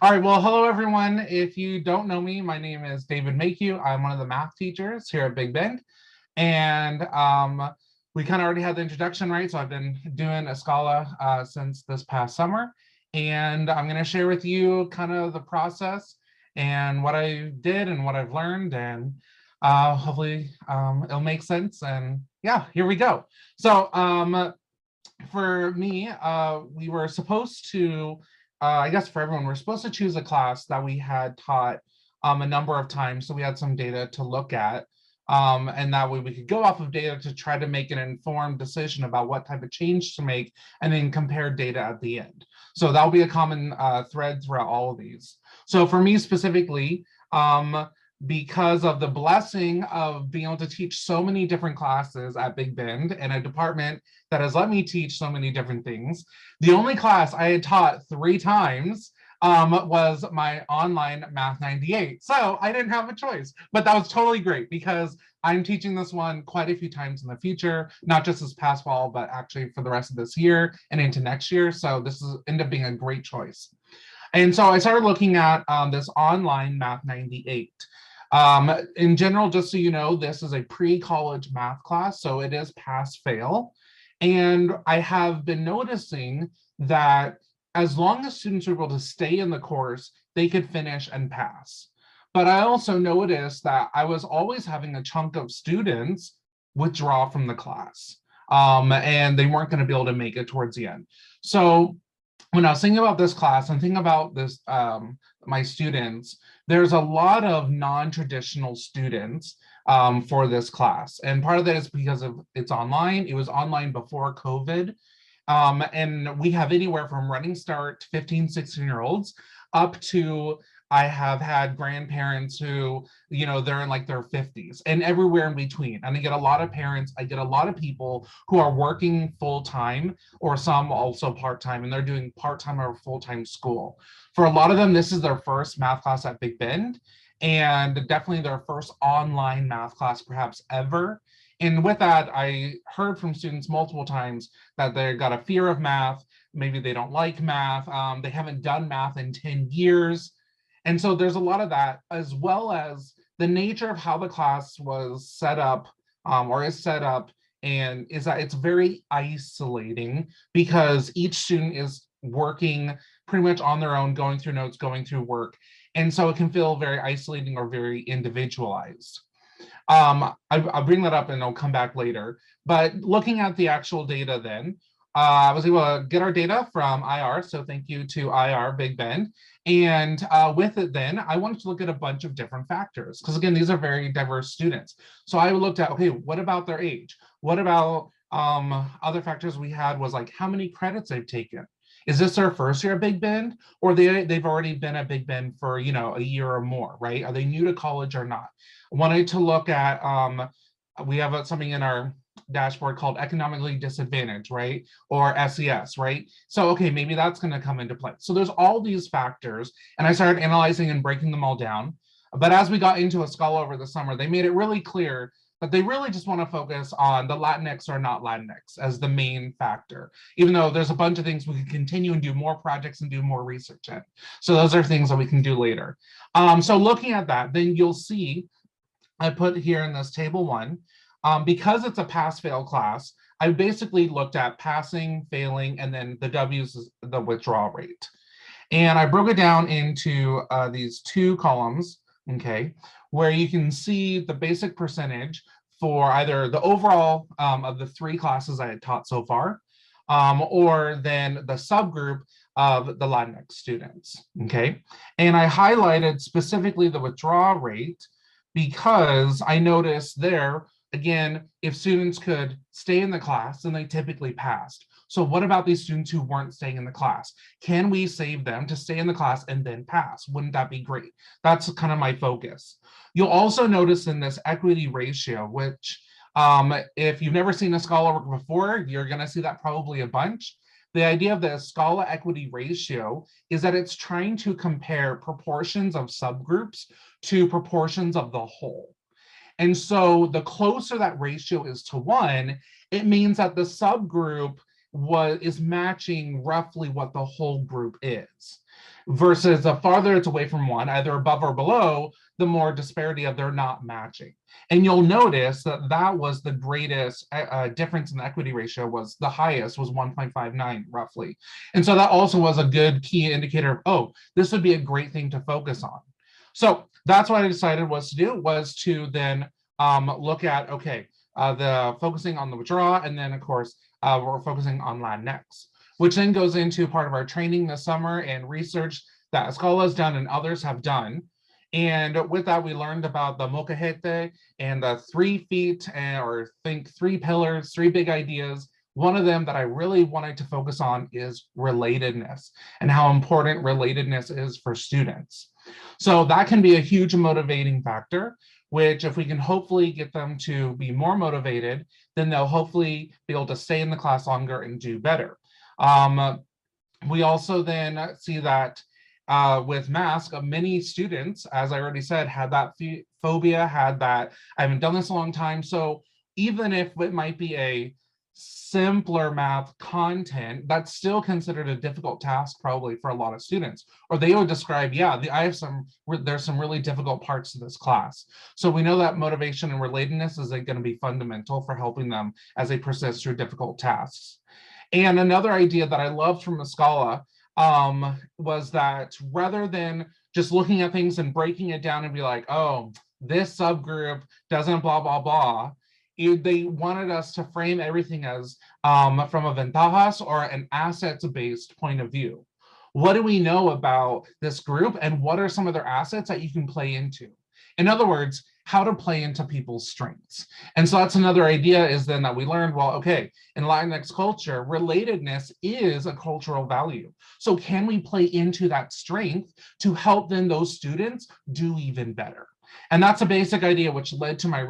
All right, well, hello everyone. If you don't know me, my name is David Mayhugh. I'm one of the math teachers here at Big Bend. And we kind of already had the introduction, right? So I've been doing ESCALA since this past summer. And I'm gonna share with you kind of the process and what I did and what I've learned. And hopefully it'll make sense. And yeah, here we go. So for me, we were supposed to, I guess for everyone, we're supposed to choose a class that we had taught a number of times. So we had some data to look at. And that way we could go off of data to try to make an informed decision about what type of change to make and then compare data at the end. So that'll be a common thread throughout all of these. So for me specifically, because of the blessing of being able to teach so many different classes at Big Bend and a department that has let me teach so many different things. The only class I had taught 3 times was my online Math 98. So I didn't have a choice, but that was totally great because I'm teaching this one quite a few times in the future, not just this past fall, but actually for the rest of this year and into next year. So this is ended up being a great choice. And so I started looking at this online Math 98. In general, just so you know, this is a pre-college math class, so it is pass-fail. And I have been noticing that as long as students are able to stay in the course, they could finish and pass. But I also noticed that I was always having a chunk of students withdraw from the class, and they weren't going to be able to make it towards the end. So when I was thinking about this class and thinking about this, my students, there's a lot of non-traditional students for this class. And part of that is because of it's online. It was online before COVID. And we have anywhere from running start 15, 16-year-olds up to I have had grandparents who, you know, they're in like their 50s and everywhere in between. And I get a lot of parents, I get a lot of people who are working full-time or some also part-time, and they're doing part-time or full-time school. For a lot of them, this is their first math class at Big Bend, and definitely their first online math class perhaps ever. And with that, I heard from students multiple times that they got a fear of math. Maybe they don't like math. They haven't done math in 10 years. And so there's a lot of that, as well as the nature of how the class was set up or is set up, and is that it's very isolating because each student is working pretty much on their own, going through notes, going through work. And so it can feel very isolating or very individualized. I'll bring that up and I'll come back later. But looking at the actual data then, I was able to get our data from IR. So thank you to IR Big Bend. And with it then, I wanted to look at a bunch of different factors because again, these are very diverse students. So I looked at, okay, what about their age? What about other factors we had was like how many credits they've taken? Is this their first year at Big Bend, or they've already been at Big Bend for, you know, a year or more, right? Are they new to college or not? I wanted to look at, we have something in our dashboard called economically disadvantaged, right? Or SES, right? So, okay, maybe that's going to come into play. So there's all these factors, and I started analyzing and breaking them all down. But as we got into ESCALA over the summer, they made it really clear that they really just want to focus on the Latinx or not Latinx as the main factor, even though there's a bunch of things we can continue and do more projects and do more research in. So those are things that we can do later. So looking at that, then you'll see, I put here in this table 1, because it's a pass-fail class, I basically looked at passing, failing, and then the W's is the withdrawal rate. And I broke it down into these 2 columns, okay, where you can see the basic percentage for either the overall of the 3 classes I had taught so far, or then the subgroup of the Latinx students, okay? And I highlighted specifically the withdrawal rate because I noticed there, again, if students could stay in the class, then they typically passed. So what about these students who weren't staying in the class? Can we save them to stay in the class and then pass? Wouldn't that be great? That's kind of my focus. You'll also notice in this equity ratio, which if you've never seen ESCALA work before, you're going to see that probably a bunch. The idea of the ESCALA equity ratio is that it's trying to compare proportions of subgroups to proportions of the whole. And so the closer that ratio is to 1, it means that the subgroup is matching roughly what the whole group is. versus the farther it's away from one, either above or below, the more disparity of they're not matching. And you'll notice that that was the greatest difference in the equity ratio, was the highest, was 1.59 roughly. And so that also was a good key indicator of, oh, this would be a great thing to focus on. So that's what I decided was to then look at, okay, the focusing on the withdrawal, and then of course, we're focusing on Latinx, which then goes into part of our training this summer and research that ESCALA has done and others have done. And with that, we learned about the molcajete and the 3 feet, or think 3 pillars, 3 big ideas. One of them that I really wanted to focus on is relatedness and how important relatedness is for students. So that can be a huge motivating factor, which if we can hopefully get them to be more motivated, then they'll hopefully be able to stay in the class longer and do better. We also then see that with mask, many students, as I already said, had that phobia, had that, I haven't done this a long time. So even if it might be a simpler math content, that's still considered a difficult task probably for a lot of students. Or they would describe, yeah, there's some really difficult parts to this class. So we know that motivation and relatedness is going to be fundamental for helping them as they persist through difficult tasks. And another idea that I loved from ESCALA was that rather than just looking at things and breaking it down and be like, oh, this subgroup doesn't blah, blah, blah, they wanted us to frame everything as from a ventajas or an assets-based point of view. What do we know about this group, and what are some of their assets that you can play into? In other words, how to play into people's strengths. And so that's another idea, is then that we learned, well, okay, in Latinx culture, relatedness is a cultural value. So can we play into that strength to help then those students do even better? And that's a basic idea, which led to my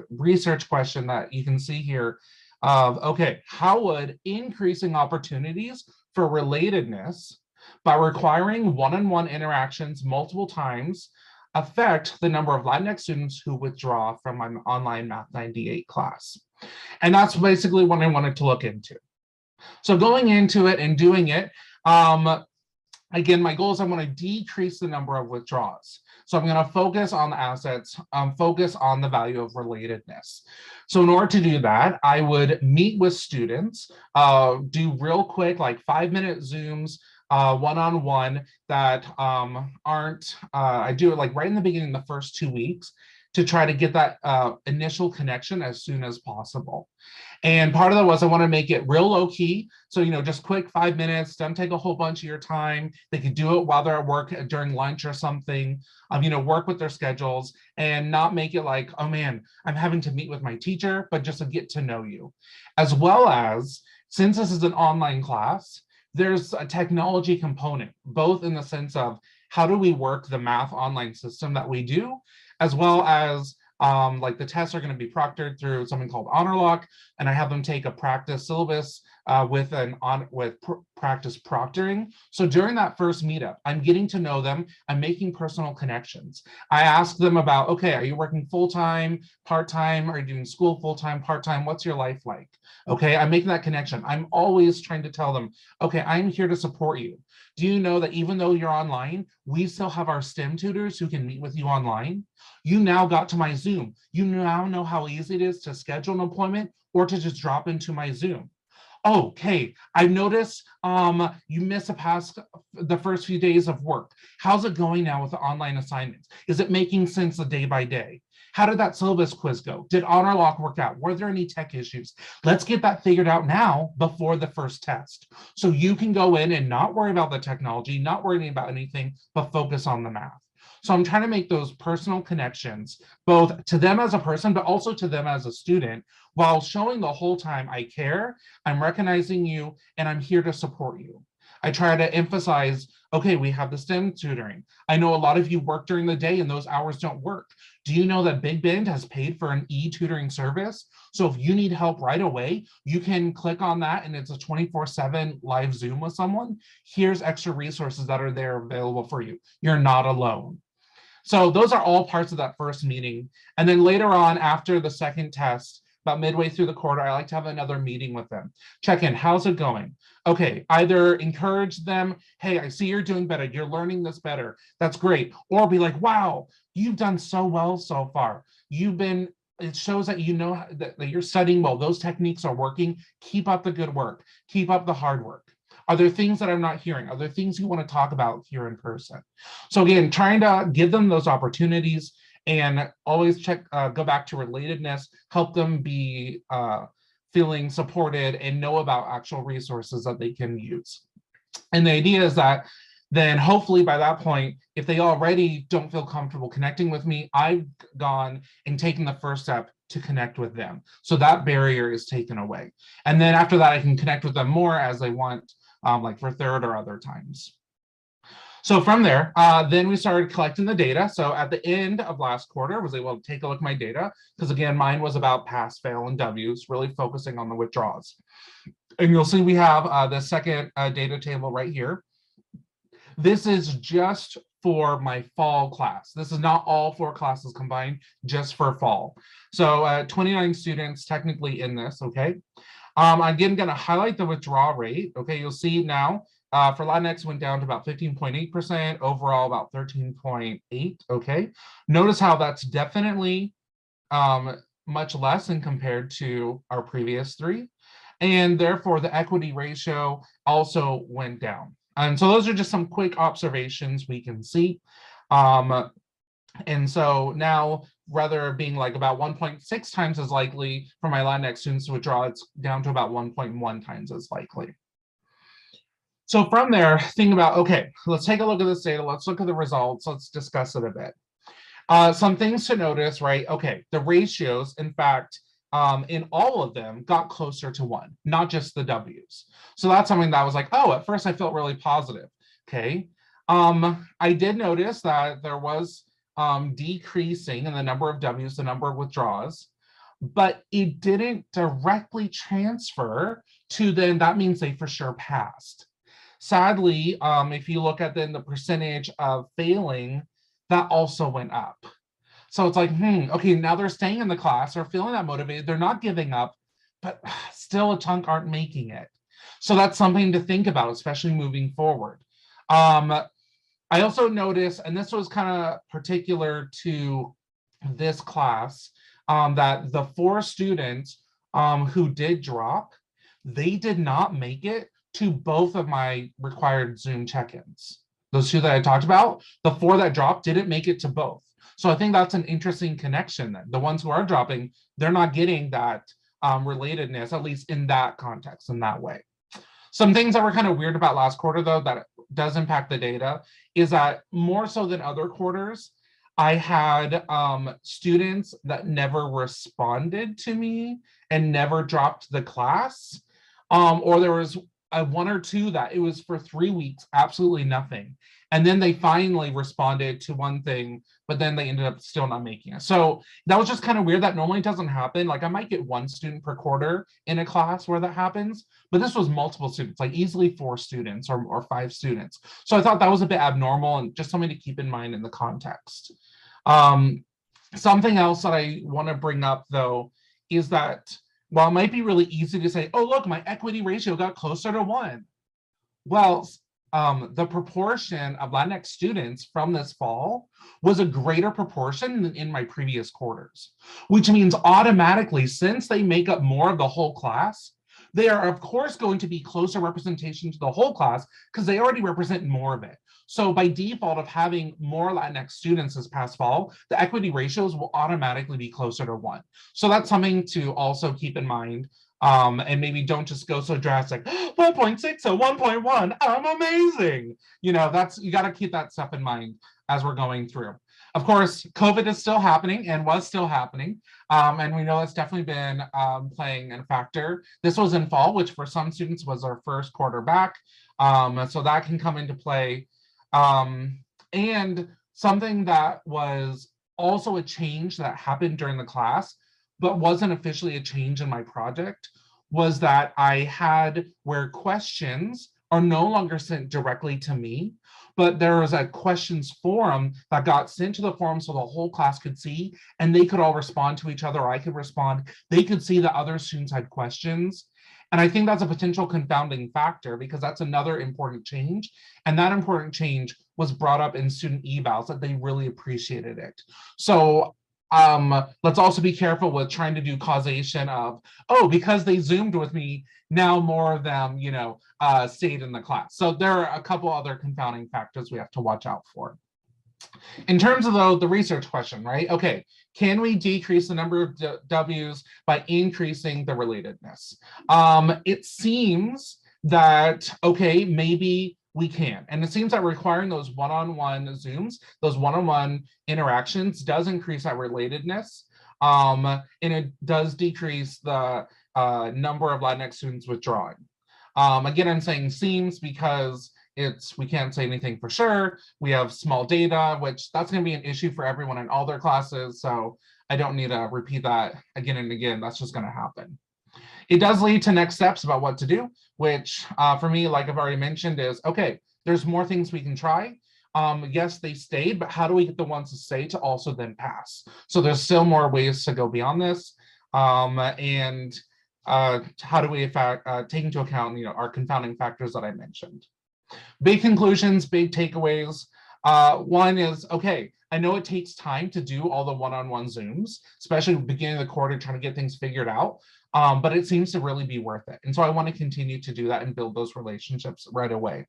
research question that you can see here of, okay, how would increasing opportunities for relatedness by requiring one-on-one interactions multiple times affect the number of Latinx students who withdraw from my online Math 98 class? And that's basically what I wanted to look into. So going into it and doing it, again, my goal is I want to decrease the number of withdrawals. So I'm going to focus on the assets, focus on the value of relatedness. So in order to do that, I would meet with students, do real quick, like 5-minute Zooms, one-on-one that aren't, I do it like right in the beginning, the first 2 weeks, to try to get that initial connection as soon as possible. And part of that was I want to make it real low key. So, just quick 5 minutes, don't take a whole bunch of your time. They could do it while they're at work during lunch or something, work with their schedules and not make it like, oh man, I'm having to meet with my teacher, but just to get to know you. As well as, since this is an online class, there's a technology component, both in the sense of how do we work the math online system that we do, as well as like the tests are going to be proctored through something called HonorLock, and I have them take a practice syllabus with practice proctoring. So during that first meetup, I'm getting to know them. I'm making personal connections. I ask them about, okay, are you working full-time, part-time? Are you doing school full-time, part-time? What's your life like? Okay, I'm making that connection. I'm always trying to tell them, okay, I'm here to support you. Do you know that even though you're online, we still have our STEM tutors who can meet with you online? You now got to my Zoom. You now know how easy it is to schedule an appointment or to just drop into my Zoom. Okay, I've noticed you miss the first few days of work. How's it going now with the online assignments? Is it making sense day by day? How did that syllabus quiz go? Did HonorLock work out? Were there any tech issues? Let's get that figured out now before the first test. So you can go in and not worry about the technology, not worrying about anything, but focus on the math. So I'm trying to make those personal connections, both to them as a person, but also to them as a student, while showing the whole time I care, I'm recognizing you, and I'm here to support you. I try to emphasize, okay, we have the STEM tutoring. I know a lot of you work during the day and those hours don't work. Do you know that Big Bend has paid for an e-tutoring service? So if you need help right away, you can click on that and it's a 24/7 live Zoom with someone. Here's extra resources that are there available for you. You're not alone. So those are all parts of that first meeting. And then later on, after the second test, about midway through the quarter, I like to have another meeting with them. Check in, how's it going? Okay, either encourage them, hey, I see you're doing better, you're learning this better, that's great. Or be like, wow, you've done so well so far. It shows that you know that you're studying well, those techniques are working, keep up the good work, keep up the hard work. Are there things that I'm not hearing? Are there things you want to talk about here in person? So again, trying to give them those opportunities and always go back to relatedness, help them be feeling supported and know about actual resources that they can use. And the idea is that then hopefully by that point, if they already don't feel comfortable connecting with me, I've gone and taken the first step to connect with them. So that barrier is taken away. And then after that, I can connect with them more as they want, like for third or other times. So from there, then we started collecting the data. So at the end of last quarter, I was able to take a look at my data because again, mine was about pass, fail, and W's, really focusing on the withdrawals. And you'll see we have the second data table right here. This is just for my fall class. This is not all 4 classes combined, just for fall. So 29 students technically in this, okay? Again, gonna highlight the withdrawal rate. Okay, you'll see now for Latinx went down to about 15.8%, overall about 13.8, okay? Notice how that's definitely much less than compared to our previous 3. And therefore the equity ratio also went down. And so those are just some quick observations we can see. And so now, rather being like about 1.6 times as likely for my Latinx students to withdraw, it's down to about 1.1 times as likely. So from there, think about, okay, let's take a look at this data. Let's look at the results. Let's discuss it a bit. Some things to notice, right? Okay, the ratios, in fact, in all of them got closer to 1, not just the W's. So that's something that was like, oh, at first I felt really positive, okay? I did notice that there was decreasing in the number of W's, the number of withdrawals, but it didn't directly transfer to then that means they for sure passed. Sadly, if you look at then the percentage of failing, that also went up. So it's like, okay, now they're staying in the class, they're feeling that motivated, they're not giving up, but still a chunk aren't making it. So that's something to think about, especially moving forward. I also noticed, and this was kind of particular to this class, that the 4 students who did drop, they did not make it to both of my required Zoom check-ins. Those 2 that I talked about, the 4 that dropped didn't make it to both. So I think that's an interesting connection then. The ones who are dropping, they're not getting that relatedness, at least in that context, in that way. Some things that were kind of weird about last quarter, though, that does impact the data, is that more so than other quarters, I had students that never responded to me and never dropped the class, or there was 1 or 2 that it was for 3 weeks, absolutely nothing. And then they finally responded to one thing, but then they ended up still not making it. So that was just kind of weird. That normally doesn't happen. Like I might get 1 student per quarter in a class where that happens, but this was multiple students, like easily 4 students or 5 students. So I thought that was a bit abnormal and just something to keep in mind in the context. Something else that I want to bring up though, is that while it might be really easy to say, oh, look, my equity ratio got closer to 1. Well, the proportion of Latinx students from this fall was a greater proportion than in my previous quarters, which means automatically, since they make up more of the whole class, they are, of course, going to be closer representation to the whole class because they already represent more of it. So by default of having more Latinx students this past fall, the equity ratios will automatically be closer to 1. So that's something to also keep in mind. And maybe don't just go so drastic, 1.6 or 1.1, I'm amazing. You know, you got to keep that stuff in mind as we're going through. Of course, COVID is still happening and was still happening. And we know it's definitely been playing a factor. This was in fall, which for some students was our first quarter back. So that can come into play. And something that was also a change that happened during the class, but wasn't officially a change in my project, was that I had where questions are no longer sent directly to me, but there was a questions forum that got sent to the forum so the whole class could see, and they could all respond to each other, or I could respond. They could see that other students had questions. And I think that's a potential confounding factor because that's another important change. And that important change was brought up in student evals that they really appreciated it. So let's also be careful with trying to do causation of, oh, because they Zoomed with me, now more of them, stayed in the class. So there are a couple other confounding factors we have to watch out for. In terms of the research question, right? Okay, can we decrease the number of W's by increasing the relatedness? It seems that, okay, maybe we can. And it seems that requiring those one-on-one Zooms, those one-on-one interactions does increase that relatedness. And it does decrease the number of Latinx students withdrawing. Again, I'm saying seems because we can't say anything for sure. We have small data, which that's going to be an issue for everyone in all their classes. So I don't need to repeat that again and again. That's just going to happen. It does lead to next steps about what to do, which for me, like I've already mentioned, is okay, there's more things we can try. Yes, they stayed, but how do we get the ones to stay to also then pass? So there's still more ways to go beyond this. And how do we take into account, our confounding factors that I mentioned? Big conclusions, big takeaways. One is, okay, I know it takes time to do all the one-on-one Zooms, especially beginning of the quarter, trying to get things figured out, but it seems to really be worth it. And so I want to continue to do that and build those relationships right away.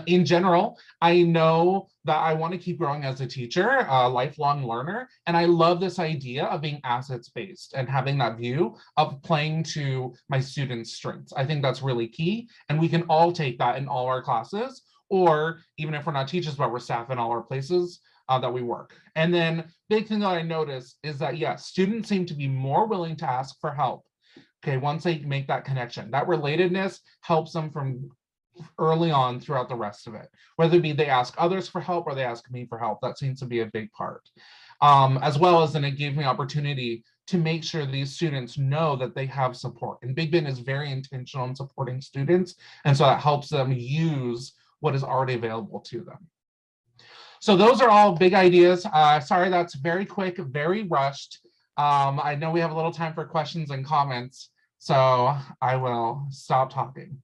In general, I know that I want to keep growing as a teacher, a lifelong learner, and I love this idea of being assets-based and having that view of playing to my students' strengths. I think that's really key, and we can all take that in all our classes, or even if we're not teachers, but we're staff in all our places that we work. And then big thing that I noticed is that, yes, students seem to be more willing to ask for help, okay, once they make that connection. That relatedness helps them from early on throughout the rest of it, whether it be they ask others for help or they ask me for help. That seems to be a big part, as well as then it gave me opportunity to make sure these students know that they have support. And Big Bend is very intentional in supporting students, and so that helps them use what is already available to them. So those are all big ideas. Sorry, that's very quick, very rushed. I know we have a little time for questions and comments, so I will stop talking.